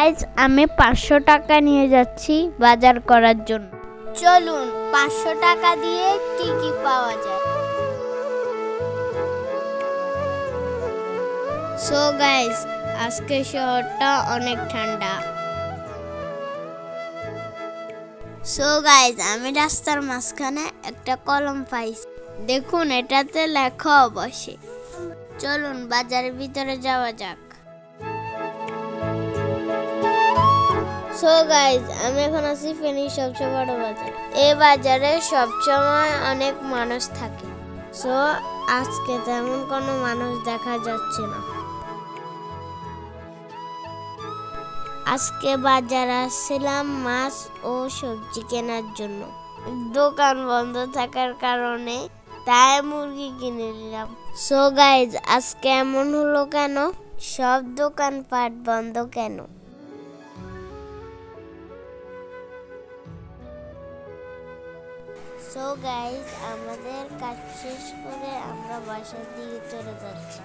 Guys, আমি 500 টাকা নিয়ে যাচ্ছি বাজার করার জন্য। চলুন 500 টাকা দিয়ে কি কি পাওয়া যায়। সো গাইস, আজকে শহরটা অনেক ঠান্ডা। সো গাইস, আমি রাস্তার মাঝখানে একটা কলম পাইছি। দেখুন, এটাতে লেখা বসে। চলুন বাজারের ভিতরে যাওয়া যাক। সো গাইস, আমি এখন আছি ফেনীর সবচেয়ে বড় বাজার। এই বাজারে সবসময় অনেক মানুষ থাকে। সো আজকে তেমন কোনো মানুষ দেখা যাচ্ছে না। আজকে বাজার আসছিলাম মাছ ও সবজি কেনার জন্য। দোকান বন্ধ থাকার কারণে তাই মুরগি কিনে নিলাম। সো গাইস, আজকে এমন হলো কেন? সব দোকানপাট বন্ধ কেন? সো গাইস, আমাদের কাজ শেষ করে আমরা বাসার দিকে চলে যাচ্ছি।